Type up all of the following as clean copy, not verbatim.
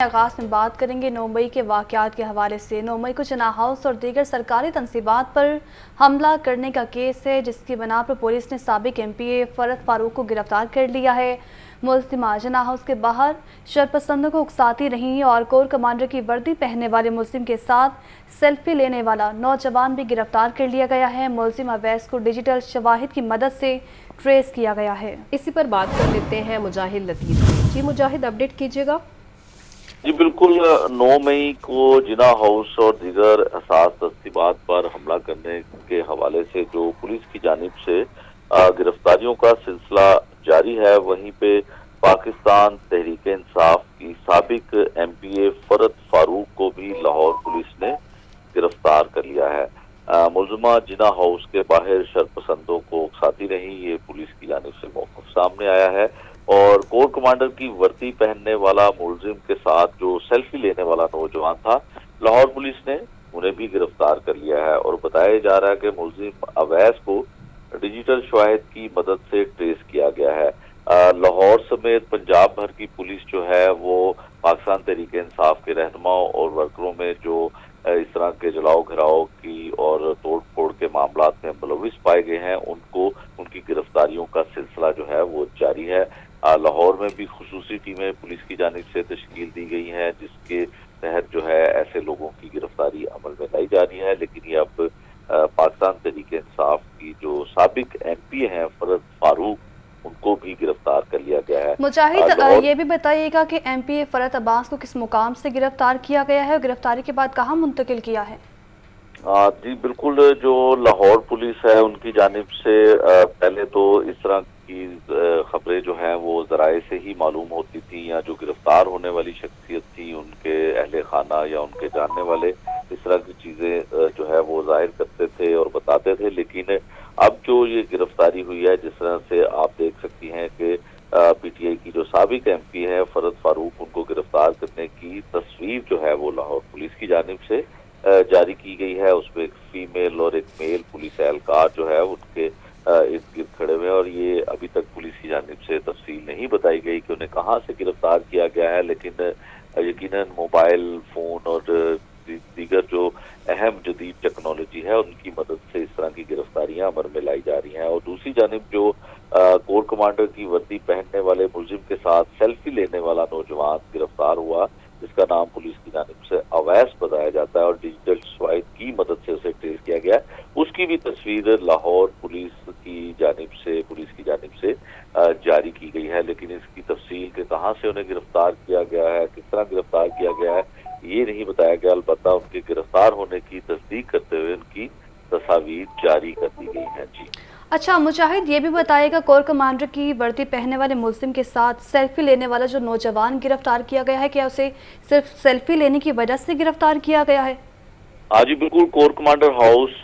आगाज में बात करेंगे 9 मई के वाकयात के हवाले से। 9 मई को जिन्ना हाउस और दीगर सरकारी तंसीबात पर हमला करने का केस है, जिसकी बना पर पुलिस ने साबिक MPA फरत फारूक को गिरफ्तार कर लिया है। मुल्जिमा जिन्ना हाउस के बाहर शरपसंदों को उकसाती रही और कोर कमांडर की वर्दी पहनने वाले मुस्लिम के साथ सेल्फी लेने वाला नौजवान भी गिरफ्तार कर लिया गया है। मुल्जिम अवैस को डिजिटल शवाहिद की मदद से ट्रेस किया गया है। इसी पर बात कर लेते हैं मुजाहिद लतीफ़ से। जी मुजाहिद, अपडेट कीजिएगा। जी बिल्कुल, 9 मई को जिन्ना हाउस और दीगर हसास तस्दीबात पर हमला करने के हवाले से जो पुलिस की जानिब से गिरफ्तारियों का सिलसिला जारी है, वहीं पे पाकिस्तान तहरीक इंसाफ की साबिक MPA फरत फारूक को भी लाहौर पुलिस ने गिरफ्तार कर लिया है। मुल्जिमा जिन्ना हाउस के बाहर शरपसंदों को उकसाती रही, ये पुलिस की जानिब से मौक़िफ़ सामने आया है। और कोर कमांडर की वर्दी पहनने वाला मुलजिम के साथ जो सेल्फी लेने वाला नौजवान था, लाहौर पुलिस ने उन्हें भी गिरफ्तार कर लिया है। और बताया जा रहा है कि मुलजिम अवैस को डिजिटल शवाहिद की मदद से ट्रेस किया गया है। लाहौर समेत पंजाब भर की पुलिस जो है वो पाकिस्तान तहरीक इंसाफ के रहनुमाओं और वर्करों में जो इस तरह के जलाओ घिराव की और तोड़ फोड़ के मामला में मुलविस पाए गए हैं, उनको उनकी गिरफ्तारियों का सिलसिला जो है वो जारी है। लाहौर में भी खुसूसी टीमें पुलिस की जानिब से तश्कील दी गई हैं, जिसके तहत जो है ऐसे लोगों की गिरफ्तारी अमल में लाई जा रही है। लेकिन ये अब पाकिस्तान तहरीक इंसाफ की जो साबिक MPA हैं फरत फारूक, उनको भी गिरफ्तार कर लिया गया है। मुजाहिद, ये भी बताइएगा कि MPA फरत अब्बास को किस मुकाम से गिरफ्तार किया गया है और गिरफ्तारी के बाद कहाँ मुंतकिल किया है? जी बिल्कुल, जो लाहौर पुलिस है उनकी जानिब से पहले तो इस तरह की खबरें जो हैं वो जराए से ही मालूम होती थी, या जो गिरफ्तार होने वाली शख्सियत थी उनके अहले खाना या उनके जानने वाले इस तरह की चीजें जो है वो जाहिर करते थे और बताते थे। लेकिन अब जो ये गिरफ्तारी हुई है, जिस तरह से आप देख सकती हैं कि PTI की जो साबिक MP है फरत फारूक, उनको गिरफ्तार करने की तस्वीर जो है वो लाहौर पुलिस की जानिब से जारी की गई है। उसमें एक फीमेल और एक मेल पुलिस एहलकार जो है उनके इर्द गिर्द खड़े हुए हैं, और ये अभी तक पुलिस की जानिब से तफसील नहीं बताई गई कि उन्हें कहाँ से गिरफ्तार किया गया है। लेकिन यकीनन मोबाइल फोन और दीगर जो अहम जदीद टेक्नोलॉजी है उनकी मदद से इस तरह की गिरफ्तारियां अमल में लाई जा रही हैं। और दूसरी जानिब जो कोर कमांडर की वर्दी पहनने वाले मुलजिम के साथ सेल्फी लेने वाला नौजवान गिरफ्तार हुआ, जिसका नाम पुलिस की जानिब से अवैस बताया जाता है और डिजिटल शवाहिद की मदद से उसे ट्रेस किया गया, उसकी भी तस्वीर लाहौर पुलिस की जानिब से जारी की गई है। लेकिन इसकी तफसील के कहाँ से उन्हें गिरफ्तार किया गया है, किस तरह गिरफ्तार किया गया है, ये नहीं बताया गया। अलबत्ता उनके गिरफ्तार होने की तस्दीक करते हुए उनकी तस्वीर जारी कर दी गई है। जी अच्छा मुजाहिद, ये भी बताइएगा, कोर कमांडर की वर्दी पहनने वाले मुस्लिम के साथ सेल्फी लेने वाला जो नौजवान गिरफ्तार किया गया है, क्या उसे सिर्फ सेल्फी लेने की वजह से गिरफ्तार किया गया है? हाँ जी बिल्कुल, कोर कमांडर हाउस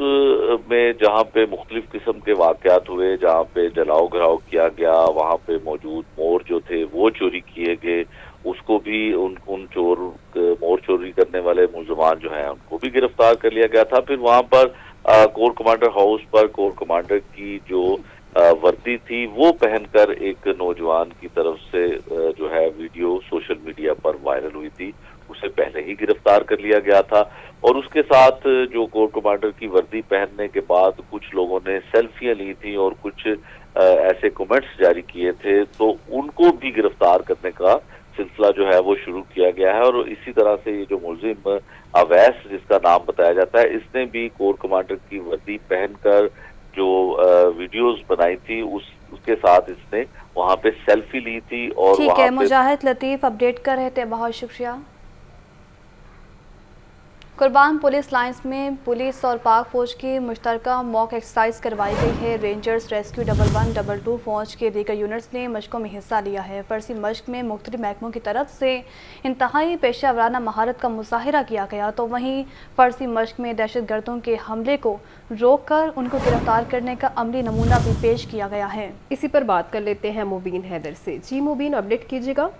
में जहाँ पे मुख्तलिफ किस्म के वाकयात हुए, जहाँ पे जलाओ घराव किया गया, वहाँ पे मौजूद मोर जो थे वो चोरी किए गए, उसको भी उन मोर चोरी करने वाले मुलजमान जो हैं उनको भी गिरफ्तार कर लिया गया था। फिर वहाँ पर कोर कमांडर हाउस पर कोर कमांडर की जो वर्दी थी वो पहनकर एक नौजवान की तरफ से जो है वीडियो सोशल मीडिया पर वायरल हुई थी, उसे पहले ही गिरफ्तार कर लिया गया था। और उसके साथ जो कोर कमांडर की वर्दी पहनने के बाद कुछ लोगों ने सेल्फियां ली थी और कुछ ऐसे कमेंट्स जारी किए थे, तो उनको भी गिरफ्तार करने का सिलसिला जो है वो शुरू किया गया है। और इसी तरह से ये जो मुलजिम अवैस जिसका नाम बताया जाता है, इसने भी कोर कमांडर की वर्दी पहनकर जो वीडियोस बनाई थी उसके साथ इसने वहां पे सेल्फी ली थी। और ठीक है मुजाहिद लतीफ, अपडेट कर रहे थे, बहुत शुक्रिया। कुर्बान पुलिस लाइंस में पुलिस और पाक फौज की मुश्तरका मॉक एक्सरसाइज करवाई गई है। रेंजर्स, रेस्क्यू 1112 फौज के दीगर यूनिट्स ने मशकों में हिस्सा लिया है। फर्जी मशक में मुख्तलिफ महकमों की तरफ से इंतहाई पेशा वराना महारत का मुजाहिरा किया गया, तो वहीं फर्जी मशक में दहशत गर्दों के हमले को रोक कर उनको गिरफ्तार करने का अमली नमूना भी पेश किया गया है। इसी पर बात कर लेते हैं मुबीन हैदर से। जी मुबीन, अपडेट कीजिएगा।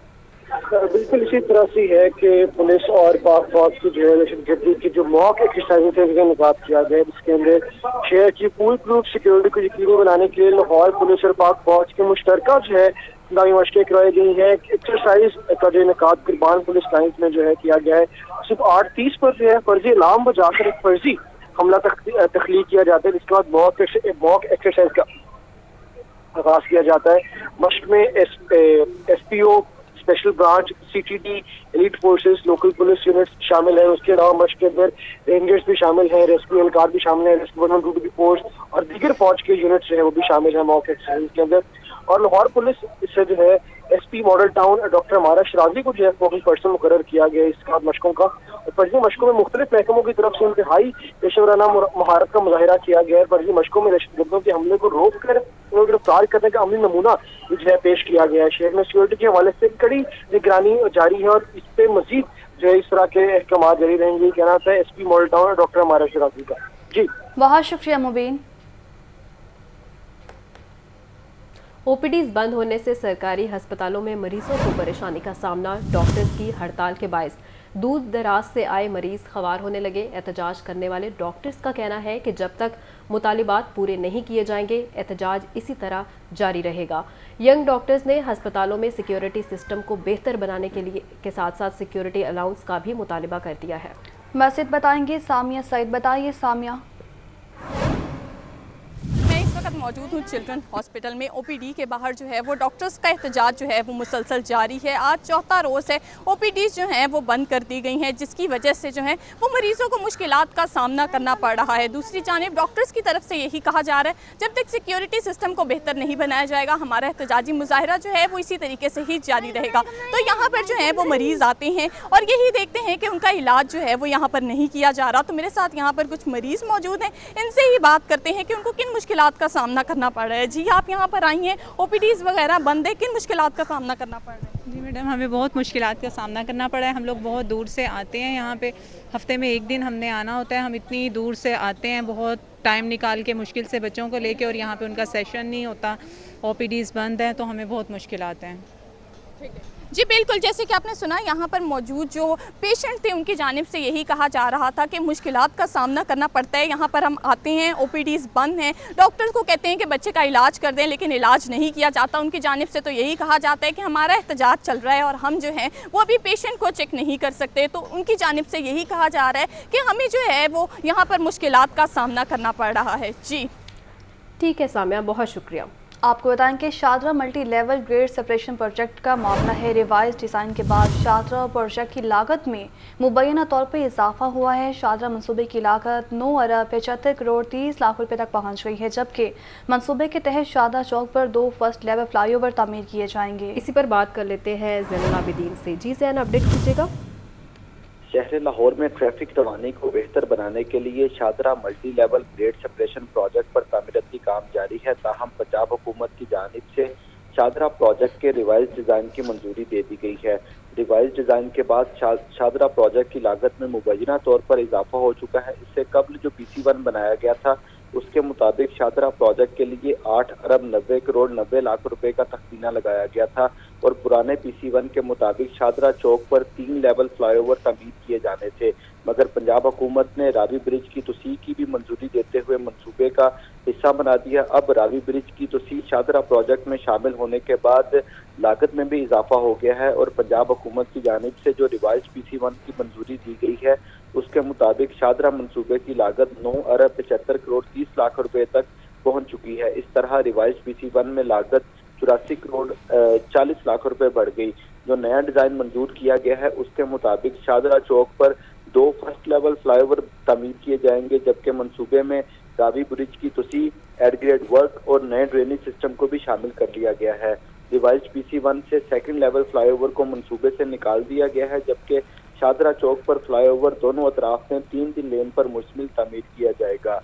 बिल्कुल इसी तरह से है कि पुलिस और पाक फौज की जो है दहशतगर्दी की जो मॉक एक्सरसाइज थे उसका निकात किया गया, जिसके अंदर शहर की फुल प्रूफ सिक्योरिटी को यकीनी बनाने के लिए लाहौर पुलिस और पाक फौज के मुश्तरका जो है दावी मशक़ें करवाई गई है। एक्सरसाइज का जो इनेकाद कुर्बान पुलिस लाइन्स में जो है किया गया है। सुबह 8:30 पर जो है फर्जी अलार्म बजाकर एक फर्जी हमला तख्लीक किया जाता है, जिसके बाद मॉक एक्सरसाइज का आगाज किया जाता है। मशक में SPO, special branch, CTD, elite forces, local police units शामिल है। उसके अलावा मशक के अंदर रेंजर्स भी शामिल है, रेस्क्यू एहलकार भी शामिल है, रेस्क्यू 112 की फोर्स और दीगर फौज के यूनिट्स जो है वो भी शामिल है मॉक एक्सरसाइज के अंदर। और लाहौर पुलिस इससे जो है SP मॉडल टाउन डॉक्टर अमारा शराजी को जो है फोकल पर्सन मुकर्रर किया गया इस मशकों का। फर्जी मशकों में मुख्तलिफ महकमों की तरफ से इंतहाई पेशेवराना महारत का मुजाहिरा किया गया है। फर्जी मशकों में दहशतगर्दों के हमले को रोक कर उन्हें गिरफ्तार करने का अमली नमूना जो है पेश किया गया है। शहर में सिक्योरिटी के हवाले से कड़ी निगरानी जारी है और इस पे मजीद जो है इस तरह के अहकाम जारी रहेंगे, कहना था SP मॉडल टाउन डॉक्टर अमारा शराजी का। जी बहुत शुक्रिया मुबीन। OPDs बंद होने से सरकारी अस्पतालों में मरीजों को परेशानी का सामना। डॉक्टर्स की हड़ताल के बायस दूर दराज से आए मरीज ख्वार होने लगे। एहतजाज करने वाले डॉक्टर्स का कहना है कि जब तक मुतालिबात पूरे नहीं किए जाएंगे एहतजाज इसी तरह जारी रहेगा। यंग डॉक्टर्स ने अस्पतालों में सिक्योरिटी सिस्टम को बेहतर बनाने के साथ साथ सिक्योरिटी अलाउंस का भी मुतालिबा कर दिया है। मज़ीद बताएंगे सामिया सईद। बताइए सामिया। मौजूद हूँ चिल्ड्रन हॉस्पिटल में। OPD के बाहर जो है वो डॉक्टर्स का एहतजाज जो है वो मुसलसल जारी है। आज चौथा रोज़ है OPDs जो हैं वो बंद कर दी गई हैं, जिसकी वजह से जो है वो मरीज़ों को मुश्किलात का सामना करना पड़ रहा है। दूसरी जानिब डॉक्टर्स की तरफ से यही कहा जा रहा है जब तक सिक्योरिटी सिस्टम को बेहतर नहीं बनाया जाएगा हमारा एहतजाजी मुजाहिरा जो है वो इसी तरीके से ही जारी रहेगा। तो यहाँ पर जो है वो मरीज़ आते हैं और यही देखते हैं कि उनका इलाज जो है वो यहाँ पर नहीं किया जा रहा। तो मेरे साथ यहाँ पर कुछ मरीज़ मौजूद हैं, इनसे ही बात करते हैं कि उनको किन मुश्किलात का सामना करना पड़ रहा है। जी आप यहाँ पर आई हैं, OPDs वगैरह बंद है, किन मुश्किलात का सामना करना पड़ रहा है? जी मैडम, हमें बहुत मुश्किलात का सामना करना पड़ा है। हम लोग बहुत दूर से आते हैं यहाँ पे, हफ्ते में एक दिन हमने आना होता है। हम इतनी दूर से आते हैं, बहुत टाइम निकाल के मुश्किल से बच्चों को लेके, और यहाँ पे उनका सेशन नहीं होता, OPDs बंद हैं, तो हमें बहुत मुश्किलात हैं। ठीक है जी, बिल्कुल। जैसे कि आपने सुना यहाँ पर मौजूद जो पेशेंट थे उनकी जानिब से यही कहा जा रहा था कि मुश्किलात का सामना करना पड़ता है। यहाँ पर हम आते हैं, OPDs बंद हैं, डॉक्टर्स को कहते हैं कि बच्चे का इलाज कर दें, लेकिन इलाज नहीं किया जाता। उनकी जानिब से तो यही कहा जाता है कि हमारा एहतजाज चल रहा है और हम जो है वो अभी पेशेंट को चेक नहीं कर सकते। तो उनकी जानिब से यही कहा जा रहा है कि हमें जो है वो यहाँ पर मुश्किलात का सामना करना पड़ रहा है। जी ठीक है सामिया, बहुत शुक्रिया। आपको बताएं कि Shahdara multi level grade separation project का मामला है। रिवाइज डिज़ाइन के बाद शादरा प्रोजेक्ट की लागत में मुबैना तौर पर इजाफा हुआ है। शादरा मंसूबे की लागत 9 अरब 75 करोड़ 30 लाख रुपए तक पहुंच गई है, जबकि मंसूबे के तहत शादरा चौक पर 2 फर्स्ट लेवल फ्लाईओवर तामीर किए जाएंगे। इसी पर बात कर लेते हैं ज़ैनुल आबिदीन से। जी ज़ैन, अपडेट कीजिएगा। शहर लाहौर में ट्रैफिक रवानी को बेहतर बनाने के लिए Shahdara multi level grade separation project पर तामीराती काम जारी है। ताहम पंजाब हुकूमत की जानिब से शादरा प्रोजेक्ट के रिवाइज डिज़ाइन की मंजूरी दे दी गई है। रिवाइज डिज़ाइन के बाद शादरा प्रोजेक्ट की लागत में मुबैना तौर पर इजाफा हो चुका है। इससे कबल जो PC1 बनाया गया था उसके मुताबिक शादरा प्रोजेक्ट के लिए 8 अरब 90 करोड़ 90 लाख रुपए का तख्मीना लगाया गया था और पुराने PC1 के मुताबिक शादरा चौक पर 3 लेवल फ्लाईओवर तामीर किए जाने थे, मगर पंजाब हुकूमत ने रावी ब्रिज की तोसी की भी मंजूरी देते हुए मंसूबे का हिस्सा बना दिया। अब रावी ब्रिज की तोसी शादरा प्रोजेक्ट में शामिल होने के बाद लागत में भी इजाफा हो गया है और पंजाब हुकूमत की जानिब से जो रिवाइज PC1 की मंजूरी दी गई है उसके मुताबिक शादरा मंसूबे की लागत 9 अरब 75 करोड़ 30 लाख रुपए तक पहुंच चुकी है। इस तरह रिवाइज PC1 में लागत 84 करोड़ 40 लाख रुपए बढ़ गई। जो नया डिजाइन मंजूर किया गया है उसके मुताबिक शादरा चौक पर 2 फर्स्ट लेवल फ्लाईओवर तामीर किए जाएंगे, जबकि मंसूबे में रावी ब्रिज की तोसी, एडग्रेड वर्क और नए ड्रेनेज सिस्टम को भी शामिल कर लिया गया है। रिवाइज PC1 से सेकंड लेवल फ्लाईओवर को मंसूबे से निकाल दिया गया है, जबकि शादरा चौक पर फ्लाईओवर दोनों अतराफ में 3 लेन पर मुश्तमिल तामीर किया जाएगा।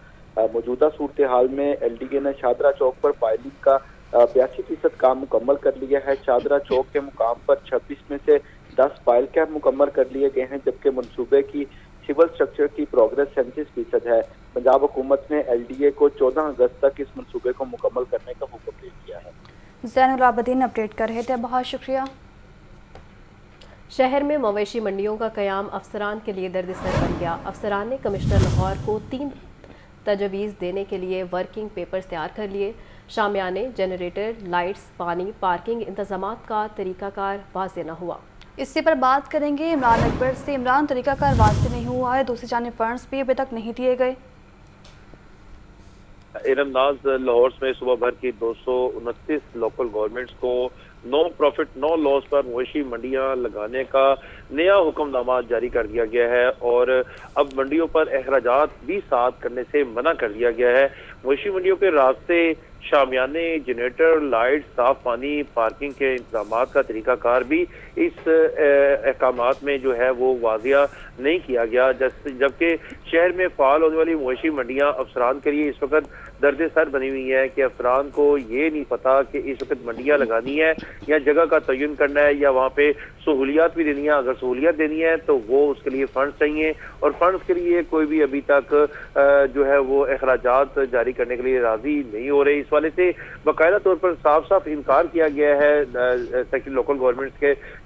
मौजूदा सूरत हाल में LDA ने शादरा चौक पर पायलिंग का 82% काम मुकम्मल कर लिया है। शादरा चौक के मुकाम पर 26 में से 10 पायल कैंप मुकम्मल कर लिए गए हैं, जबकि मंसूबे की सिविल स्ट्रक्चर की प्रोग्रेस 37% है। पंजाब हुकूमत ने LDA को 14 अगस्त तक इस मंसूबे को मुकम्मल करने का हुक्म दे दिया है। ज़ैनुल आबिदीन अपडेट कर रहे थे, बहुत शुक्रिया। शहर में मवेशी मंडियों का क़याम अफसरान के लिए दर्दसर बन गया। अफसरान ने कमिश्नर लाहौर को 3 तजवीज़ देने के लिए वर्किंग पेपर्स तैयार कर लिए। शामियाने, जनरेटर, लाइट्स, पानी, पार्किंग इंतजामात का तरीकाकार वाज़ेह न हुआ। इसी पर बात करेंगे इमरान अकबर से। इमरान, तरीकाकार वाज़ेह नहीं हुआ है, दूसरी जानिब फंड्स भी अभी तक नहीं दिए गए। इरमनाज लाहौर में सुबह भर की 229 लोकल गवर्नमेंट्स को नो प्रॉफिट नो लॉस पर मवेशी मंडियां लगाने का नया हुक्मनामा जारी कर दिया गया है और अब मंडियों पर अखराजात भी साथ करने से मना कर दिया गया है। मवेशी मंडियों के रास्ते, शामियाने, जनरेटर, लाइट, साफ पानी, पार्किंग के इंतजाम का तरीकाकार भी इस अहकामात में जो है वो वाजिया नहीं किया गया, जबकि शहर में फाल होने वाली मवेशी मंडियां अफसरान के लिए इस वक्त दर्द सर बनी हुई है कि अफसरान को ये नहीं पता कि इस वक्त मंडियां लगानी है या जगह का तयन करना है या वहाँ पे सहूलियात भी देनी है। अगर सहूलियत देनी है तो वो उसके लिए फंड्स चाहिए और फंड्स के लिए कोई भी अभी तक जो है वो अखराजात जारी करने के लिए राजी नहीं हो रहे। इस वाले से बाकायदा तौर पर साफ साफ इनकार किया गया है सेक्टर लोकल गवर्नमेंट्स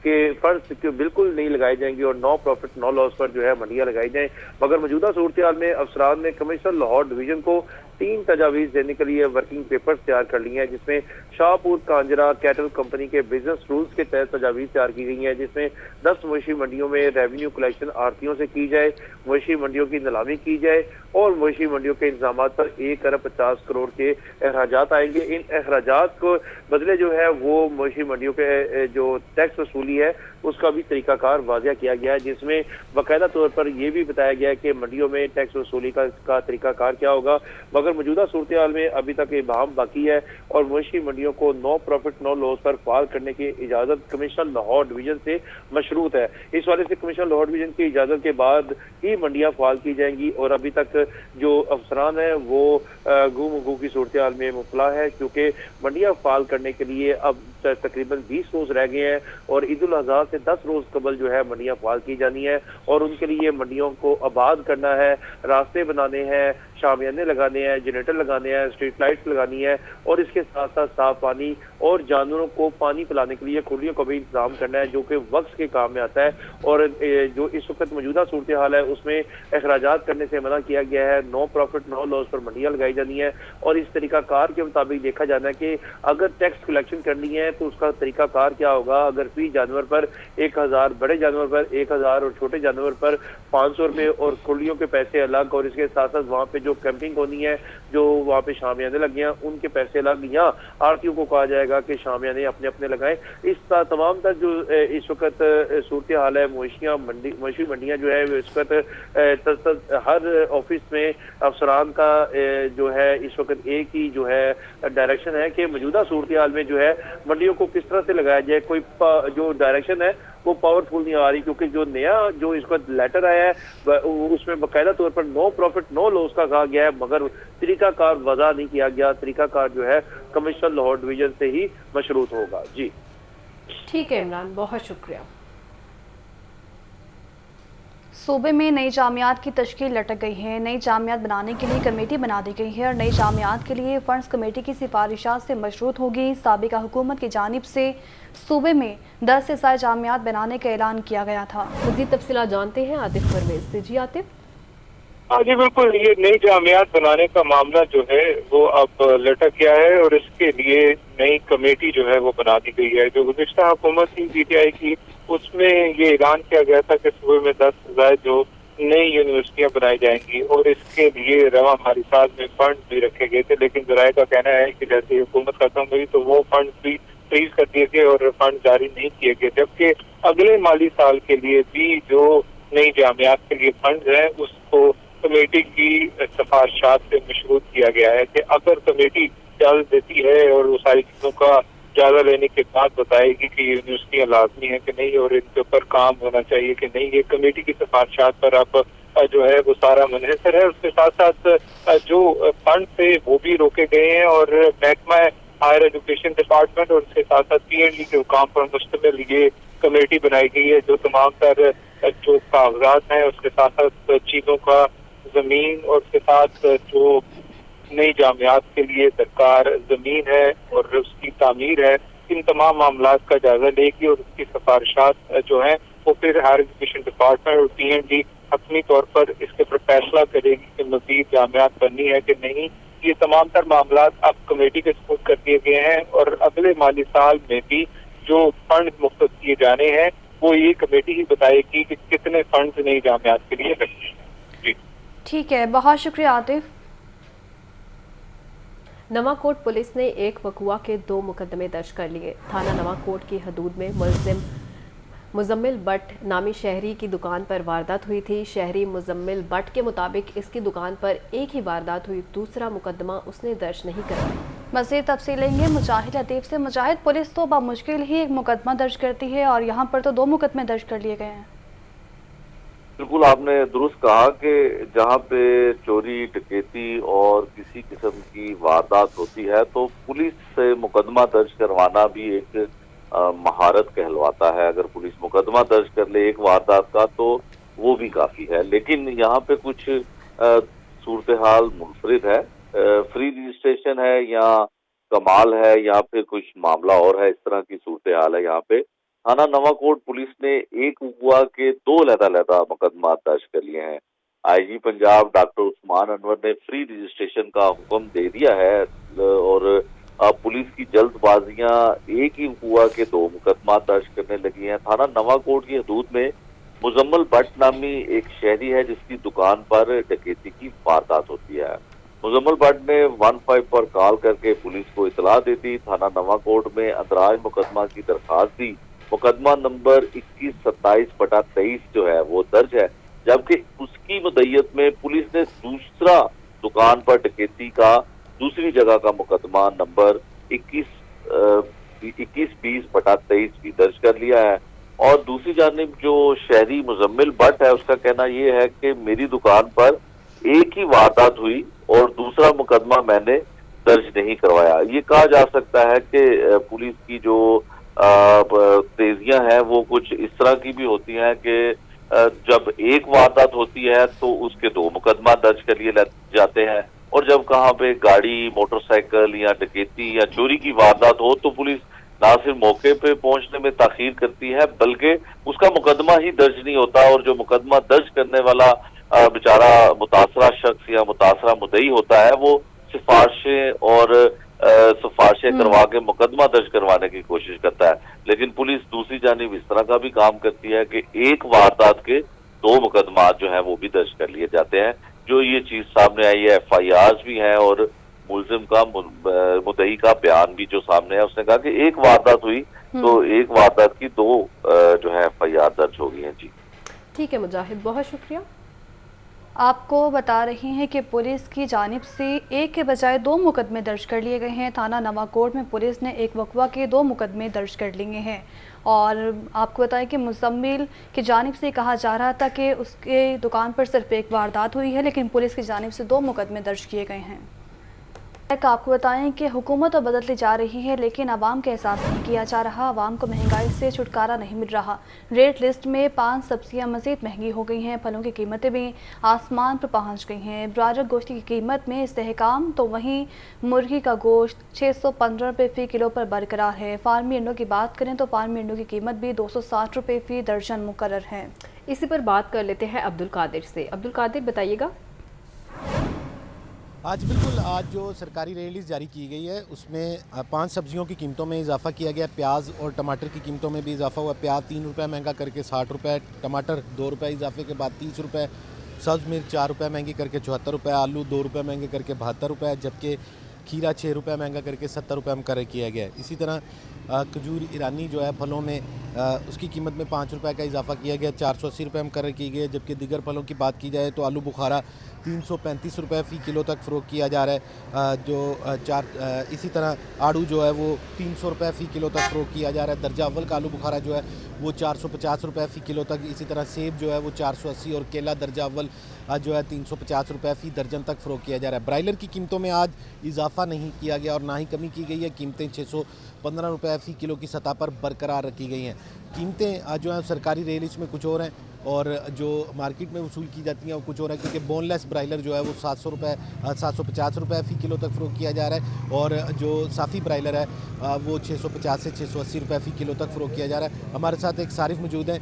के फंड्स बिल्कुल नहीं लगाए जाएंगे और नो प्रॉफिट नो लॉस पर जो है मंडियां लगाई जाएं। मगर मौजूदा सूरत हाल में अफसरान ने कमिश्नर लाहौर डिवीजन को 3 तजावीज़ देने के लिए वर्किंग पेपर्स तैयार कर लिए हैं, जिसमें शाहपुर कांजरा कैटल कंपनी के बिजनेस रूल्स के तहत तजावीज़ तैयार की गई हैं, जिसमें 10 मवेशी मंडियों में रेवेन्यू कलेक्शन आरतियों से की जाए, मवेशी मंडियों की नीलामी की जाए और मवेशी मंडियों के इंतजाम पर 1 अरब 50 करोड़ के अखराजात आएंगे। इन अखराजात को बदले जो है वो मवेशी मंडियों के जो टैक्स वसूली है उसका भी तरीकाकार वाज़िया किया गया है, जिसमें बाकायदा तौर पर यह भी बताया गया है कि मंडियों में टैक्स वसूली का तरीकाकार क्या होगा। मगर मौजूदा सूरत हाल में अभी तक इबाहम बाकी है और मवेशी मंडियों को नो प्रॉफिट नो लॉस पर फाल करने की इजाजत कमिश्नर लाहौर डिवीजन से मशरूत है। इस वाले से कमिश्नर लाहौर डिवीजन की इजाजत के बाद ही मंडियां फाल की जाएंगी और अभी तक जो अफसरान है वो गुम गू की सूरत हाल में मुबतला है, क्योंकि मंडियां फाल करने के लिए अब तकरीबन 20 रोज रह गए हैं और ईद उल अजहा से 10 रोज कबल जो है मंडियां फाल की जानी है और उनके लिए मंडियों को आबाद करना है, रास्ते बनाने हैं, शामियाने लगाने हैं, जनरेटर लगाने हैं, स्ट्रीट लाइट्स लगानी है और इसके साथ साथ साफ पानी और जानवरों को पानी पिलाने के लिए खुलियों का भी इंतजाम करना है, जो कि वक्फ के काम में आता है। और जो इस वक्त मौजूदा सूरत हाल है उसमें अखराजात करने से मना किया गया है। नो प्रॉफिट नो लॉस पर मंडियां लगाई जानी है और इस तरीकाकार के मुताबिक देखा जाना है कि अगर टैक्स कलेक्शन करनी है तो उसका तरीकाकार क्या होगा। अगर फी जानवर पर 1000, बड़े जानवर पर 1000 और छोटे जानवर पर 500 रुपये और खुलियों के पैसे अलग और इसके साथ साथ वहाँ पे जो कैंपिंग होनी है, जो वहाँ पे शामियाने लगे हैं उनके पैसे अलग, या आरतीयों को कहा जाएगा कि शामियाने अपने अपने लगाएं। इस तमाम तर जो इस वक्त सूरत हाल है मवेशी मंडियां जो है इस वक्त हर ऑफिस में अफसरान का जो है इस वक्त एक ही जो है डायरेक्शन है कि मौजूदा सूरत हाल में जो है मंडियों को किस तरह से लगाया जाए। कोई जो डायरेक्शन है वो पावरफुल नहीं आ रही, क्योंकि जो नया जो इसका लेटर आया है उसमें बाकायदा तौर पर नो प्रॉफिट नो लॉस का कहा गया है, मगर तरीकाकार वजह नहीं किया गया। तरीकाकार जो है कमिश्नर लाहौर डिवीजन से ही मशरूत होगा। जी ठीक है इमरान, बहुत शुक्रिया। सूबे में नई जामियात की तश्कील लटक गई है। नई जामियात बनाने के लिए कमेटी बना दी गई है और नई जामियात के लिए फंड्स कमेटी की सिफारिशात से मशरूत होगी। साबिका हुकूमत की जानिब से सूबे में 10 से ज़ायद जामियात बनाने का ऐलान किया गया था। मज़ीद तफसीलात जानते हैं आतिफ परवेज से। जी आतिफ। हाँ जी बिल्कुल, ये नई जामियात बनाने का मामला जो है वो अब लटक गया है और इसके लिए नई कमेटी जो है वो बना दी गई है। जो गुज़िश्ता हुकूमत थी PTI की, उसमें ये ऐलान किया गया था कि सूबे में 10 से ज़ायद जो नई यूनिवर्सिटियां बनाई जाएंगी और इसके लिए रवा हमारी साल में फंड भी रखे गए थे, लेकिन ज़राए का कहना है कि जैसे हुकूमत खत्म हुई तो वो फंड भी फ्रीज कर दिए गए और फंड जारी नहीं किए गए, जबकि अगले माली साल के लिए भी जो नई जामियात के लिए फंड है उसको कमेटी की सिफारिशात से मशरूत किया गया है कि अगर कमेटी इजाजत देती है और वो सारी चीजों का जायजा लेने के बाद बताएगी कि यूनिवर्सिटियां लाजमी है कि नहीं और इनके ऊपर काम होना चाहिए कि नहीं, ये कमेटी की सिफारिशात पर अब जो है वो सारा मुनहसर है। उसके साथ साथ जो फंड थे वो भी रोके गए हैं और महकमा हायर एजुकेशन डिपार्टमेंट और उसके साथ साथ PND के हुकाम पर मुश्तमिल ये कमेटी बनाई गई है, जो तमाम तर जो कागजात हैं उसके साथ साथ चीजों का जमीन और उसके साथ जो नई जामियात के लिए सरकार जमीन है और उसकी तामीर है, इन तमाम मामलात का जायजा लेगी और उसकी सिफारिशात जो है वो फिर हायर एजुकेशन डिपार्टमेंट और PND अपनी तौर पर इसके पर फैसला करेगी कि मजीद जामियात बननी है कि नहीं, ये तमाम तर मामला अब कमेटी के सपुर्द कर दिए गए हैं और अगले माली साल में भी जो फंड मुख्तस किए जाने हैं वो ये कमेटी ही बताएगी कि कितने फंड नई जामियात के लिए लगते हैं। जी ठीक है, बहुत शुक्रिया आतिफ। नवाकोट पुलिस ने एक वकुआ के 2 मुकदमे दर्ज कर लिए। थाना नवाकोट की हदूद में मुलजिम मुजम्मिल बट नामी शहरी की दुकान पर वारदात हुई थी। शहरी मुजम्मिल बट के मुताबिक इसकी दुकान पर एक ही वारदात हुई, दूसरा मुकदमा उसने दर्ज नहीं कराया। मज़ीद तफसील लेंगे मुजाहिद लतीफ़ से। मुजाहिद, पुलिस तो बामुश्किल ही एक मुकदमा दर्ज करती है और यहाँ पर तो 2 मुकदमे दर्ज कर लिए गए हैं। बिल्कुल आपने दुरुस्त कहा कि जहाँ पे चोरी, डकैती और किसी किस्म की वारदात होती है तो पुलिस से मुकदमा दर्ज करवाना भी एक महारत कहलवाता है। अगर पुलिस मुकदमा दर्ज कर ले एक वारदात का तो वो भी काफी है, लेकिन यहाँ पे कुछ सूरत हाल मुनफरिद है। फ्री रजिस्ट्रेशन है या कमाल है या फिर कुछ मामला और है, इस तरह की सूरत हाल है। यहाँ पे थाना नवाकोट पुलिस ने एक वकुआ के 2 अलग-अलग मुकदमा दर्ज कर लिए हैं। आईजी पंजाब डॉक्टर उस्मान अनवर ने फ्री रजिस्ट्रेशन का हुक्म दे दिया है और पुलिस की जल्दबाजियां एक ही वकुआ के 2 मुकदमा दर्ज करने लगी हैं। थाना नवाकोट की हदूद में मुजम्मिल बट नामी एक शहरी है जिसकी दुकान पर डकैती की वारदात होती है। मुजम्मिल बट ने 15 पर कॉल करके पुलिस को इतला दे दी। थाना नवाकोट में अंदराज मुकदमा की दरखास्त दी। मुकदमा नंबर 2127/23 जो है वो दर्ज है, जबकि उसकी मुद्दत में पुलिस ने दूसरा दुकान पर डकैती का दूसरी जगह का मुकदमा नंबर 2120/23 भी दर्ज कर लिया है। और दूसरी जानिब जो शहरी मुजम्मिल बट है उसका कहना यह है कि मेरी दुकान पर एक ही वारदात हुई और दूसरा मुकदमा मैंने दर्ज नहीं करवाया। ये कहा जा सकता है कि पुलिस की जो तेजियां हैं वो कुछ इस तरह की भी होती हैं कि जब एक वारदात होती है तो उसके 2 मुकदमा दर्ज कर लिए जाते हैं और जब कहाँ पे गाड़ी, मोटरसाइकिल या डकैती या चोरी की वारदात हो तो पुलिस ना सिर्फ मौके पे पहुंचने में ताखीर करती है बल्कि उसका मुकदमा ही दर्ज नहीं होता और जो मुकदमा दर्ज करने वाला बेचारा मुतासरा शख्स या मुतासरा मुद्दई होता है वो सिफारिशें और सिफारिशें करवा के मुकदमा दर्ज करवाने की कोशिश करता है। लेकिन पुलिस दूसरी जानिब इस तरह का भी काम करती है कि एक वारदात के 2 मुकदमा जो हैं वो भी दर्ज कर लिए जाते हैं। जो ये चीज सामने आई है, FIRs भी हैं और मुलजिम का मुद्दई का बयान भी जो सामने है, उसने कहा कि एक वारदात हुई तो एक वारदात की 2 जो है FIR दर्ज हो गई हैं। जी ठीक है मुजाहिद, बहुत शुक्रिया। आपको बता रही हैं कि पुलिस की जानिब से एक के बजाय 2 मुकदमे दर्ज कर लिए गए हैं। थाना नवाकोट में पुलिस ने एक वकुआ के 2 मुकदमे दर्ज कर लिए हैं और आपको बताएं कि मुजम्मिल की जानिब से कहा जा रहा था कि उसके दुकान पर सिर्फ एक वारदात हुई है, लेकिन पुलिस की जानिब से 2 मुकदमे दर्ज किए गए हैं। आपको बताएं कि हुकूमत तो बदलती जा रही है लेकिन आवाम का एहसास नहीं किया जा रहा। आवाम को महंगाई से छुटकारा नहीं मिल रहा। रेट लिस्ट में 5 सब्जियां मज़ीद महंगी हो गई हैं। फलों की कीमतें भी आसमान पर पहुंच गई हैं। ब्रायलर गोश्त की कीमत में इस्तेहकाम तो वहीं मुर्गी का गोश्त 615 रुपये फ़ी किलो पर बरकरार है। फार्मी अंडों की बात करें तो फार्मी अंडों की कीमत भी 260 रुपये फ़ी दर्जन मुकर्रर है। इसी पर बात कर लेते हैं अब्दुल कादिर से। अब्दुल कादिर, बताइएगा। आज बिल्कुल, आज जो सरकारी रेट लिस्ट जारी की गई है उसमें 5 सब्जियों की कीमतों में इजाफा किया गया। प्याज और टमाटर की कीमतों में भी इजाफा हुआ। प्याज 3 रुपये महंगा करके 60 रुपये, टमाटर 2 रुपये इजाफे के बाद 30 रुपये, सब्ज़ मिर्च 4 रुपये महंगी करके 74 रुपये, आलू 2 रुपये महंगे करके 72 रुपये, जबकि खीरा 6 रुपये महंगा करके 70 रुपये मुकर्रर किया गया है। इसी तरह खजूर ईरानी जो है फलों में उसकी कीमत में 5 रुपये का इजाफा किया गया, 480 रुपये मुकर्रर की गई है। जबकि दीगर फलों की बात की जाए तो आलू बुखारा 335 रुपये फ़ी किलो तक फ़रोख्त किया जा रहा है। इसी तरह आड़ू जो है वो 300 रुपये फ़ी किलो तक फ़रोख्त किया जा रहा है। दर्जा अव्वल का आलू बुखारा जो है वो 450 रुपये फ़ी किलो तक। इसी तरह सेब जो है वो 480 और केला दर्जा अव्वल जो है 350 रुपये फ़ी दर्जन तक फ़रोख्त किया जा रहा है। ब्रायलर की कीमतों में आज इजाफा नहीं किया गया और ना ही कमी की गई है। कीमतें 615 रुपये फ़ी किलो की सतह पर बरकरार रखी गई हैं। कीमतें जो है सरकारी रेट लिस्ट में कुछ और हैं और जो मार्केट में वसूल की जाती हैं वो कुछ और है, क्योंकि बोनलेस ब्रायलर जो है वो 750 रुपये फ़ी किलो तक फ़रोख्त किया जा रहा है और जो साफ़ी ब्रायलर है वो 650 से 680 रुपये फ़ी किलो तक फ़रोख्त किया जा रहा है। हमारे साथ एक सारिफ मौजूद हैं,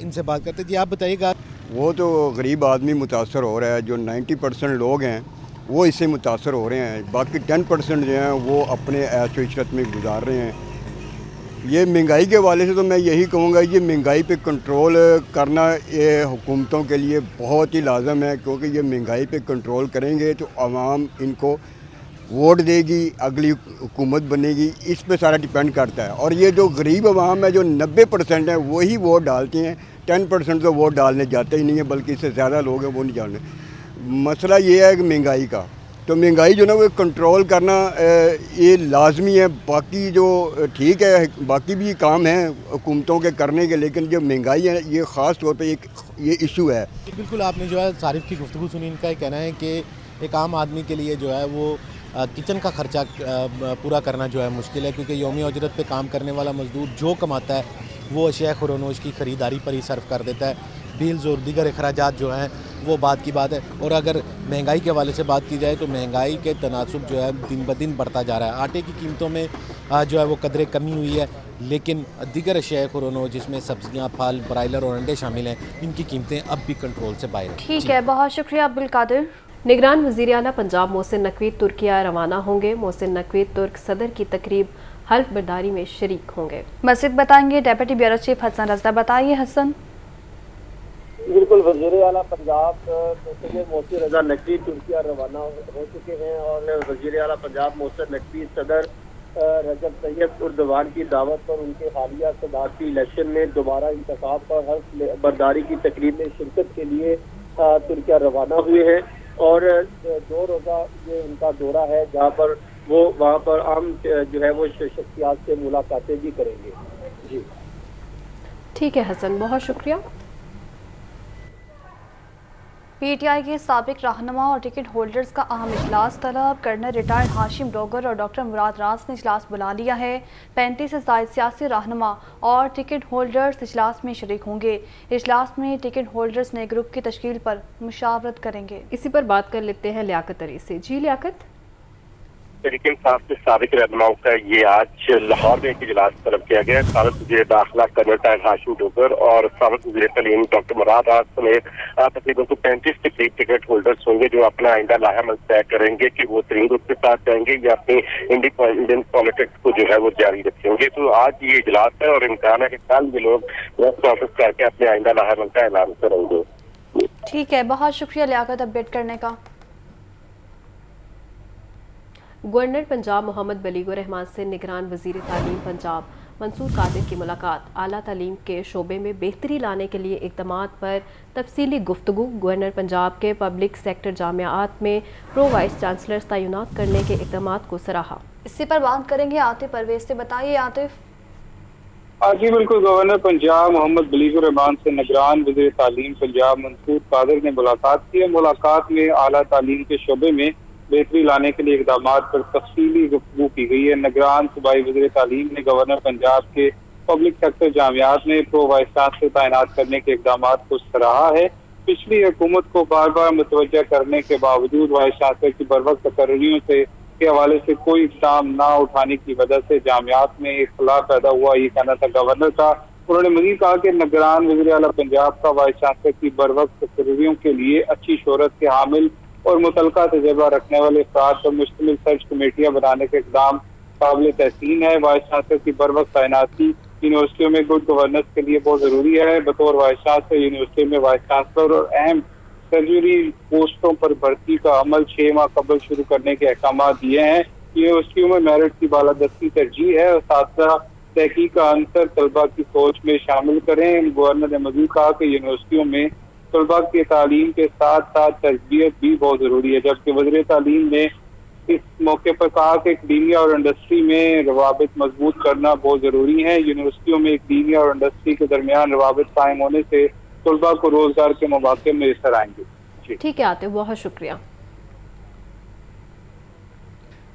इनसे बात करते हैं। जी, आप बताइएगा। वो तो गरीब आदमी मुतासर हो रहा है। जो 90% लोग हैं वो इससे मुतासर हो रहे हैं। बाकी 10% जो हैं वो अपने ऐश व इशरत में गुजार रहे हैं। ये महंगाई के हवाले से तो मैं यही कहूँगा, ये महंगाई पे कंट्रोल करना ये हुकूमतों के लिए बहुत ही लाजम है, क्योंकि ये महंगाई पे कंट्रोल करेंगे तो आवाम इनको वोट देगी, अगली हुकूमत बनेगी, इस पे सारा डिपेंड करता है। और ये जो गरीब आवाम है, जो 90% है, वही वोट डालते हैं। 10% तो वोट डालने जाते ही नहीं है, बल्कि इससे ज़्यादा लोग हैं वो नहीं डालने। मसला ये है कि महंगाई का, तो महंगाई जो ना वो कंट्रोल करना ये लाजमी है। बाकी जो ठीक है, बाकी भी काम हैं हुकूमतों के करने के, लेकिन जो महंगाई है ये ख़ास तौर पे ये इशू है। बिल्कुल आपने जो है सारिफ की गुफ्तगू सुनी, इनका ये कहना है कि एक आम आदमी के लिए जो है वो किचन का खर्चा पूरा करना जो है मुश्किल है, क्योंकि यौमी उजरत पे काम करने वाला मज़दूर जो कमाता है वो अशिया खुरोनोश की ख़रीदारी पर ही सर्फ कर देता है। बिल्स और दीगर अखराजात जो हैं वो बात की बात है। और अगर महंगाई के हवाले से बात की जाए तो महंगाई के तनासुब जो है दिन ब दिन बढ़ता जा रहा है। आटे की कीमतों में जो है वो कदरे कमी हुई है, लेकिन दीगर अशिया खुरोनोश जिसमें सब्ज़ियाँ, फल, ब्रायलर और अंडे शामिल हैं, इनकी कीमतें अब भी कंट्रोल से बाहर हैं। ठीक है, बहुत शुक्रिया अब्दुल कादिर। निगरान वज़ीर आला पंजाब मोहसिन नकवी तुर्किया रवाना होंगे। मोहसिन नकवी तुर्क सदर की तकरीब हल्फ बर्दारी में शरीक होंगे। मज़ीद बताएंगे डेप्यूटी ब्यूरो चीफ हसन रज़ा। बताइए हसन। बिल्कुल, वज़ीर आला पंजाब सैयद मोहसिन रज़ा नकवी तुर्किया रवाना हो चुके हैं और वज़ीर आला पंजाब मोहसिन नकवी सदर रजब तैयब उर्दवान की दावत पर उनके हालिया सदारती इलेक्शन में दोबारा इंतखाब पर हल्फ बर्दारी की तकरीब में शिरकत के लिए तुर्किया रवाना हुए हैं। और 2 रोज़ा ये उनका दौरा है, जहाँ पर वो वहाँ पर आम जो है वो शख्सियात से मुलाकातें भी करेंगे। जी ठीक है हसन, बहुत शुक्रिया। पीटीआई के साबिक रहनुमा और टिकट होल्डर्स का अहम इजलास तलब। कर्नल रिटायर्ड हाशिम डोगर और डॉक्टर मुराद राज ने इजलास बुला लिया है। 35 से ज़ायद सियासी रहनुमा और टिकट होल्डर्स इजलास में शरीक होंगे। इजलास में टिकट होल्डर्स ने ग्रुप की तश्कील पर मुशावरत करेंगे। इसी पर बात कर लेते हैं लियाकत अली से। जी लियाकत। तहरीक इंसाफ के साबिक रहनुमाओं का ये आज लाहौर में एक इजलास तलब किया गया। साबिक वज़ीर दाखिला कर्नल रिटायर्ड हाशिम डोगर और साबिक वज़ीर तालीम डॉक्टर मुराद राज समेत तकरीबन 35 के करीब टिकट होल्डर्स होंगे जो अपना आइंदा लाहेमल तय करेंगे कि वो तरीन ग्रुप के साथ जाएंगे या अपनी इंडियन पॉलिटिक्स को जो है वो जारी रखेंगे। तो आज ये इजलास है और इम्कान है कि कल ये लोग वापस करके अपने आइंदा लाहेमल का ऐलान करेंगे। ठीक है, बहुत शुक्रिया लियाकत अपडेट करने का। गवर्नर पंजाब मोहम्मद बलीगुर रहमान से निगरान वज़ीर तालीम पंजाब मंसूर कादिर की मुलाकात। आला तालीम के शोबे में बेहतरी लाने के लिए इक़दामात पर तफसीली गुफ्तगू। गवर्नर पंजाब के पब्लिक सेक्टर जामियात में प्रो वाइस चांसलर्स तैनात करने के इक़दामात को सराहा। इसी पर बात करेंगे आतिफ परवेज से। बताइए आतिफ। जी बिल्कुल, गवर्नर पंजाब मोहम्मद बलीगुर रहमान से निगरान वज़ीर तालीम पंजाब मंसूर कादिर ने मुलाकात की है। मुलाकात में आला तालीम के शोबे में बेहतरी लाने के लिए इक़दामात पर तफसीली गुफ्तगू की गई है। निगरान सूबाई वज़ीर तालीम ने गवर्नर पंजाब के पब्लिक सेक्टर जामियात में प्रो वाइस चांसलर तैनात करने के इक़दामात को सराहा है। पिछली हुकूमत को बार बार मुतवज्जा करने के बावजूद वाइस चांसलर की बरवक्त तकर्रियों के हवाले से कोई इक़दाम न उठाने की वजह से जामियात में इख्तिलाफ पैदा हुआ, ये कहना था गवर्नर का। उन्होंने मज़ीद कहा कि निगरान वज़ीर आला पंजाब का वाइस चांसलर की बरवक्त तकर्रियों के लिए अच्छी शोहरत के हामिल और मुतलका तजुर्बा रखने वाले अफराद पर मुश्तमिल सर्च कमेटियाँ बनाने के इक़दाम काबिल तहसीन है। वाइस चांसलर की बरवक्त तैनाती यूनिवर्सिटियों में गुड गवर्नेंस के लिए बहुत ज़रूरी है। बतौर वाइस चांसलर यूनिवर्सिटी में वाइस चांसलर और अहम सर्जरी पोस्टों पर भर्ती का अमल 6 माह कबल शुरू करने के अहकाम दिए हैं। यूनिवर्सिटियों में मेरिट की बालादस्ती तरजीह है और साथ तहकीक का अंतर तलबा की सोच में शामिल करें। गवर्नर ने मज़ीद कहा कि यूनिवर्सिटियों में तलबा की तालीम के साथ साथ तरबियत भी बहुत ज़रूरी है। जबकि वज़ीर तालीम ने इस मौके पर कहा कि एकेडमिया और इंडस्ट्री में रवाबित मजबूत करना बहुत ज़रूरी है। यूनिवर्सिटियों में एकेडमिया और इंडस्ट्री के दरमियान रवाबित कायम होने से तलबा को रोजगार के मौके में मैसर आएंगे। ठीक है आते, बहुत शुक्रिया।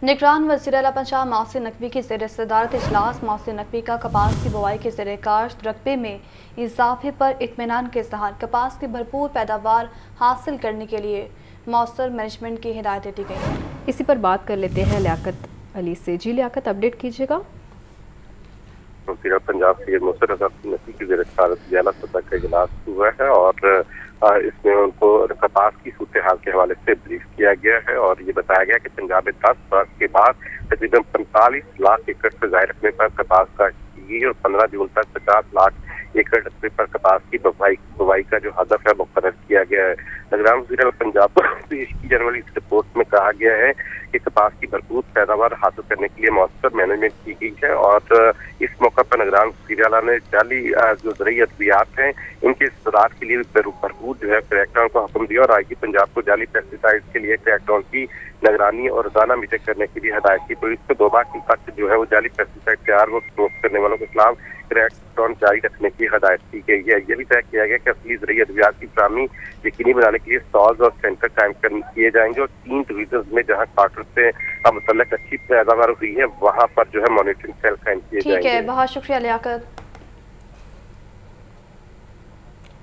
निगरान वज़ीर आला पंजाब मोहसिन नकवी की ज़ेर सदारत इजलास। मोहसिन नकवी का कपास की बुआई के ज़ेर काश्त रकबे में इजाफे पर इत्मीनान के इज़हार। कपास की भरपूर पैदावार हासिल करने के लिए मौसर मैनेजमेंट की हिदायतें दी गई हैं। इसी पर बात कर लेते हैं लियाकत अली से। जी लियाकत, अपडेट कीजिएगा। वज़ीर पंजाब सैयद मौसर नकवी की ज़ेर सदारत जिला सतह का इजलास हुआ है और इसमें उनको कपास की सूरत हाल के हवाले से ब्रीफ किया गया है और ये बताया गया कि पंजाब में 10 बरस के बाद तकरीबन 45 लाख एकड़ से ज़ाहिर रकबे पर कपास का की और 15 जून तक 50 लाख एकड़ रकबे पर कपास की बुवाई का जो हदफ है मुकर्रर किया गया है। निगरान वज़ीर पंजाब पर पेश की जाने वाली इस रिपोर्ट में कहा गया है कि कपास की भरपूर पैदावार हासिल करने के लिए मौसर मैनेजमेंट की गई है और इस मौका पर निगरान वज़ीर आला ने जाली जो ज़रूरी अद्वियात हैं इनके इस्तेमाल के लिए भरपूर जो है क्रैकडाउन का हुक्म दिया और आईजी पंजाब को जाली पेस्टिसाइड के लिए क्रैकडाउन की निगरानी और रोजाना मीटिंग करने की भी हदायत की। पुलिस को 2 माह तक जो है वो जाली पेस्टिसाइड तैयार व फरोख्त करने वालों के खिलाफ क्रैकडाउन जारी रखने की हदायत की गई है। यह भी तय किया गया कि असली ज़रूरी अद्वियात की फराहमी यकीनी बनाने के लिए स्टॉल्स और सेंटर कायम किए जाएंगे और 3 डिवीजन में जहाँ क्वार्टर से मुतल्लिक अच्छी पैदावार हुई है वहाँ पर जो है मॉनिटरिंग सेल कायम किए जाएंगे। ठीक है, बहुत शुक्रिया लियाकत।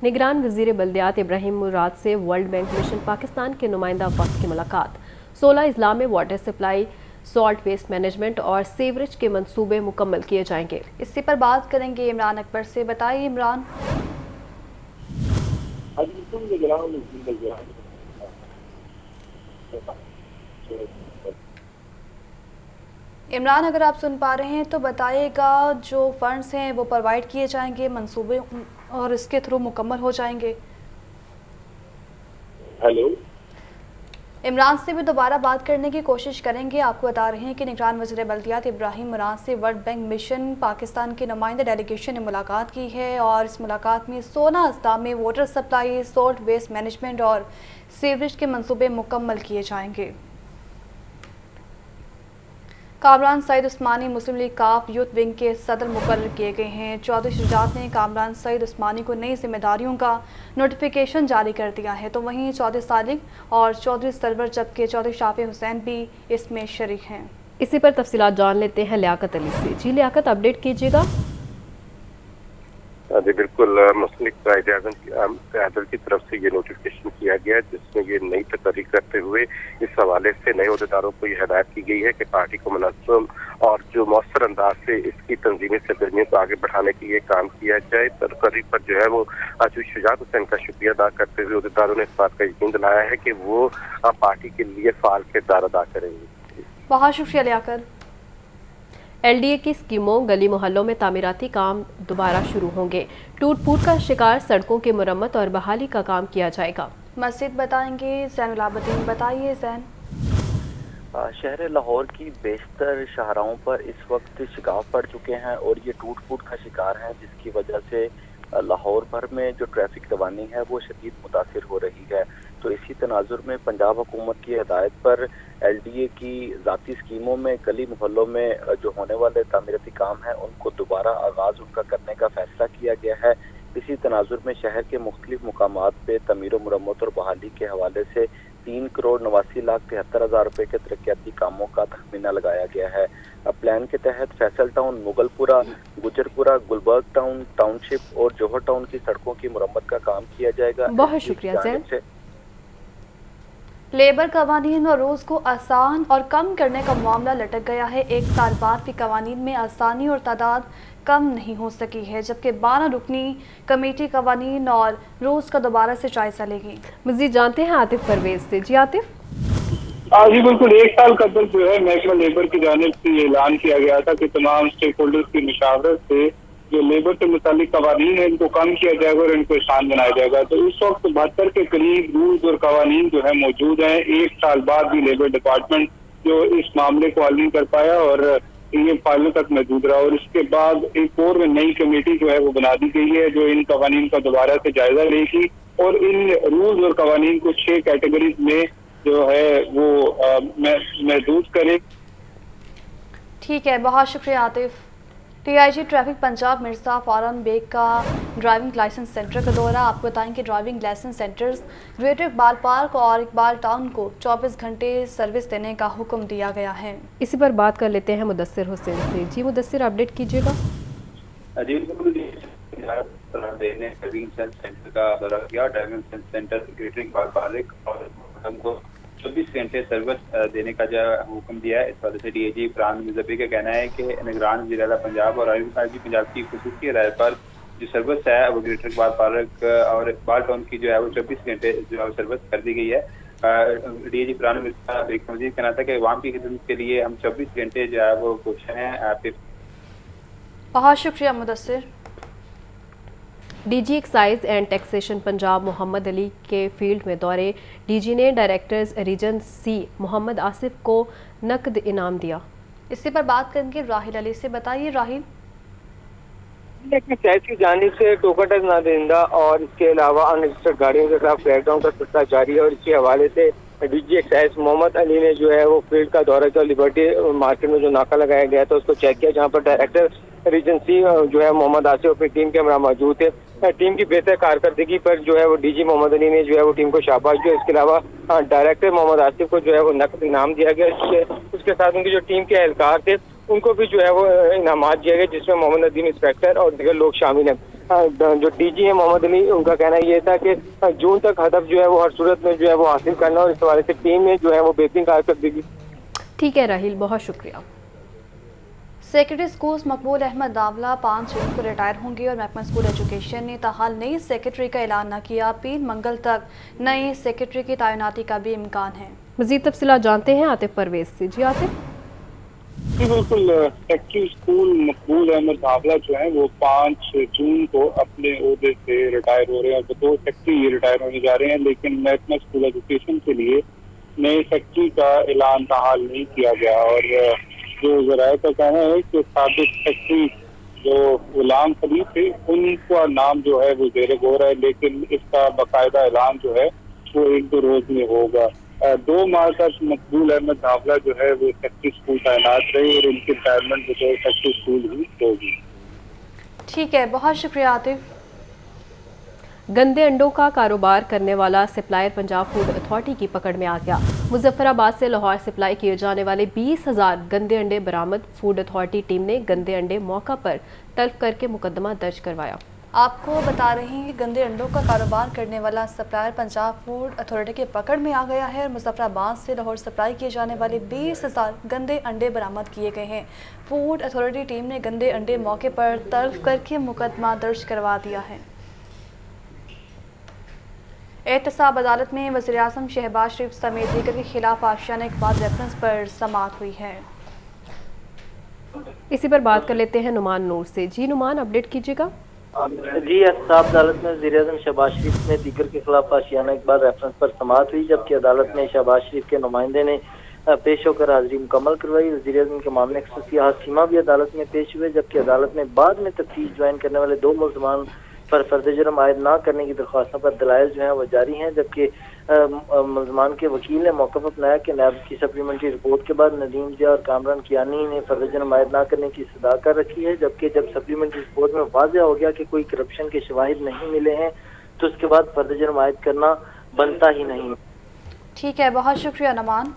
निगरान वज़ीर बल्दियात इब्राहिम मुराद से वर्ल्ड बैंक मिशन पाकिस्तान के नुमाइंदा वक्त की मुलाकात। 16 अजला में water supply, solid waste management और सीवरेज के मंसूबे मुकम्मल किए जाएंगे। इसी पर बात करेंगे इमरान अकबर से। बताइए इमरान। इमरान, अगर आप सुन पा रहे हैं तो बताइएगा, जो फंड्स हैं वो प्रोवाइड किए जाएंगे, मंसूबे और इसके थ्रू मुकम्मल हो जाएंगे। हेलो इमरान से भी दोबारा बात करने की कोशिश करेंगे। आपको बता रहे हैं कि निगरान वज़ीर बल्दियात इब्राहिम मुराद से वर्ल्ड बैंक मिशन पाकिस्तान के नुमाइंदा डेलीगेशन ने मुलाकात की है और इस मुलाकात में 16 अजला में water supply, solid waste management और सीवरेज के मंसूबे मुकम्मल किए जाएंगे। कामरान सईद उस्मानी मुस्लिम लीग काफ यूथ विंग के सदर मुकर्रर किए गए हैं। चौधरी शुजात ने कामरान सईद उस्मानी को नई जिम्मेदारियों का नोटिफिकेशन जारी कर दिया है, तो वहीं चौधरी सादिक और चौधरी सरवर जबकि चौधरी शाफी हुसैन भी इसमें शरीक हैं। इसी पर तफसीलात जान लेते हैं लियाकत अली से। जी लियाकत, अपडेट कीजिएगा। जी बिल्कुल, मुस्लिम क़यादत की तरफ से ये नोटिफिकेशन किया गया जिसमें ये नई तकरीर करते हुए इस हवाले से नए अहदेदारों को ये हदायत की गई है कि पार्टी को मुनज़्ज़म और जो मौसर अंदाज से इसकी तंजीमी सरगर्मियों को आगे बढ़ाने के लिए काम किया जाए। तकरीर पर जो है वो शुजात हुसैन का शुक्रिया अदा करते हुए अहदेदारों ने इस बात का यकीन दिलाया है कि वो पार्टी के लिए फ़ाल किरदार अदा करेंगे। बहुत शुक्रिया लियाकत। LDA की स्कीमों, गली मोहल्लों में तामीराती काम दोबारा शुरू होंगे। टूट फूट का शिकार सड़कों की मुरम्मत और बहाली का काम किया जाएगा। मस्जिद बताएंगे ज़ैनुल आबिदीन। बताइए ज़ैन। शहर लाहौर की बेशतर शाहराहों पर इस वक्त शिकाव पड़ चुके हैं और ये टूट फूट का शिकार हैं, जिसकी वजह से लाहौर भर में जो ट्रैफिक रवानी है वो शदीद मुतासिर हो रही है। तो इसी तनाजुर में पंजाब हुकूमत की हिदायत पर LDA की ज़ाती स्कीमों में गली मोहल्लों में जो होने वाले तामीराती काम हैं उनको दोबारा आगाज़ उनका करने का फैसला किया गया है। इसी तनाजुर में शहर के मुख्तलिफ मुकामात पे तमीर व मुरम्मत और बहाली के हवाले से 3,89,73,000 रुपए के तरक्याती कामों का तखमीना लगाया गया है। प्लान के तहत Faisal town, Mughalpura, Gujjarpura, Gulberg town, township और जौहर टाउन की सड़कों की मुरम्मत का काम किया जाएगा। बहुत शुक्रिया सर। लेबर कवानीन और रूल्स को आसान और कम करने का मामला लटक गया है। 1 साल बाद भी कवानीन में आसानी और तादाद कम नहीं हो सकी है, जबकि 12 रुकनी कमेटी कवानीन और रूल्स का दोबारा से जायजा लेगी। मज़ीद जानते हैं आतिफ परवेज से। जी आतिफ। जी बिल्कुल, 1 साल कबल जो है महकमा लेबर की जानिब से ऐलान किया गया था कि तमाम स्टेक होल्डर्स की मुशावरत से जो लेबर से मुतालिक कवानीन है इनको कम किया जाएगा और इनको आसान बनाया जाएगा। तो इस वक्त 72 के करीब रूल्स और कवानीन जो है मौजूद हैं। 1 साल बाद भी लेबर डिपार्टमेंट जो इस मामले को हल नहीं कर पाया और ये फाइलों तक महदूद रहा और इसके बाद एक और नई कमेटी जो है वो बना दी गई है जो इन कवानीन का दोबारा से जायजा लेगी और इन रूल्स और कवानीन को 6 कैटेगरीज में जो है वो महदूद करे। ठीक है, बहुत शुक्रिया आतिफ। DIG ट्रैफिक पंजाब मिर्जा फारन बेग का ड्राइविंग लाइसेंस सेंटर का दौरा। आपको बताएं कि driving licence centres Greater Iqbal Park और इकबाल टाउन को 24 घंटे सर्विस देने का हुक्म दिया गया है। इसी पर बात कर लेते हैं मुदस्सिर हुसैन से। जी मुदस्सिर, अपडेट कीजिएगा। ड्राइविंग सेंटर का दौरा किया। Driving centre greater Iqbal Park और हमको 24 घंटे सर्विस देने का जो हुक्म दिया है। इस वजह से DIG फरहान मुजफ्फरी का कहना है कि निगरान वज़ीर आला पंजाब और IG पंजाब की खुसूसी राय पर जो सर्विस है वो ग्रेटर इकबाल पार्क और इकबाल टाउन की जो है वो 24 घंटे जो है सर्विस कर दी गई है। डीआईजी फरहान मिर्जा मजीद कहना था कि अवाम की खिदमत के लिए हम 24 घंटे जो है वो कोशिश हैं। बहुत शुक्रिया Mudassir. DG excise and taxation Punjab Mohammad Ali के फील्ड में दौरे। डीजी ने directors region C Mohammad Asif को नकद इनाम दिया। इसी पर बात करेंगे राहिल अली से। बताइए राहिल। एक्साइज की जानिब से टोकन टैक्स ना देना और इसके अलावा अनरजिस्टर्ड गाड़ियों के खिलाफ क्रैकडाउन का सिलसिला जारी है और इसके हवाले से डीजी एक्साइज मोहम्मद अली ने जो है वो फील्ड का दौरा किया। लिबर्टी मार्केट में जो नाका लगाया गया था उसको चेक किया, जहाँ पर डायरेक्टर रीजन सी जो है मोहम्मद आसिफ अपनी टीम के हमरा मौजूद थे। टीम की बेहतर कारकर्दगी पर जो है वो डीजी मोहम्मद अली ने जो है वो टीम को शाबाश दिया। इसके अलावा डायरेक्टर मोहम्मद आसिफ को जो है वो नकद इनाम दिया गया। उसके साथ उनकी जो टीम के एहलकार थे उनको भी जो है वो इनामात दिए गए, जिसमें मोहम्मद नदीम इंस्पेक्टर और दीगर लोग शामिल हैं। जो डीजी है मोहम्मद अली, उनका कहना ये था कि जून तक हदफ जो है वो हर सूरत में जो है वो हासिल करना और इस हवाले से टीम में जो है वो बेहतरीन कारकर्दगी। ठीक है राहिल, बहुत शुक्रिया। सेक्रेटरी स्कूल मकबूल अहमद दावला 5 जून को रिटायर होंगे और महकमा स्कूल एजुकेशन ने ताहाल नई सेक्रेटरी का ऐलान न किया। 3 मंगल तक नए सेक्रेटरी की तैनाती का भी इम्कान है। मजीद तफसीलात जानते हैं आतिफ परवेज से। जी आतिफ। जी बिल्कुल, सेक्रेटरी स्कूल मकबूल अहमद दावला जो है वो 5 जून को अपने ओहदे से रिटायर हो रहे हैं और बतौर सेक्रेटरी रिटायर होने जा रहे हैं, लेकिन महकमा स्कूल एजुकेशन के लिए नए सेक्रेटरी का ऐलान ताहाल नहीं किया गया। और जो ज़राए का कहना है कि साबिक सेक्रेटरी जो गुलाम खलीफ थे उनका नाम जो है वो ज़ेरे गौर है, लेकिन इसका बाकायदा ऐलान जो है वो 1-2 रोज में होगा। 2 माह तक मकबूल अहमद दावला जो है वो सेक्रेटरी स्कूल तैनात रहे और उनकी रिटायरमेंट जो है सेक्रेटरी स्कूल ही होगी। ठीक है, बहुत शुक्रिया आतिफ। गंदे अंडों का कारोबार करने वाला सप्लायर पंजाब फूड अथॉरिटी की पकड़ में आ गया। मुजफ्फराबाद से लाहौर सप्लाई किए जाने वाले 20,000 गंदे अंडे बरामद। फूड अथॉरिटी टीम ने गंदे अंडे मौका पर तल्फ करके मुकदमा दर्ज करवाया। आपको बता रहे हैं कि गंदे अंडों का कारोबार करने वाला सप्लायर पंजाब फूड अथॉरिटी की पकड़ में आ गया है और मुजफ्फराबाद से लाहौर सप्लाई किए जाने वाले 20,000 गंदे अंडे बरामद किए गए हैं। फूड अथॉरिटी टीम ने गंदे अंडे मौके पर तल्फ करके मुकदमा दर्ज करवा दिया है। एहतसाब अदालत में वज़ीर-ए-आज़म शहबाज शरीफ समेत दीगर के खिलाफ आशियाना इकबाल रेफरेंस पर समाअत हुई है। इसी पर बात कर लेते हैं नुमान नूर से। जी नुमान, अपडेट कीजिएगा। जी, एहतसाब अदालत में वज़ीर-ए-आज़म शहबाज शरीफ समेत दीगर के खिलाफ आशियाना इकबाल रेफरेंस पर समाअत हुई, जबकि अदालत में शहबाज शरीफ के नुमाइंदे ने पेश होकर हाजिरी मुकम्मल करवाई। वज़ीर-ए-आज़म के मामले खसूसी हासिमा भी अदालत में पेश हुए, जबकि अदालत में बाद में तफ्तीश ज्वाइन करने वाले 2 मुल्ज़मान पर फर्द जुर्म आयद न करने की दरख्वास्तों पर दलाइल जो है वो जारी हैं, जबकि मुल्ज़मान के वकील ने मौक़िफ़ अपनाया कि नैब की सप्लीमेंट्री रिपोर्ट के बाद नदीम जिया और कामरान कियानी ने फर्द जुर्म आयद न करने की सदा कर रखी है, जबकि जब सप्लीमेंट्री रिपोर्ट में वाज़ेह हो गया कि कोई करप्शन के शवाहिद नहीं मिले हैं तो उसके बाद फर्द जुर्म आयद करना बनता ही नहीं। ठीक है, बहुत शुक्रिया नमान।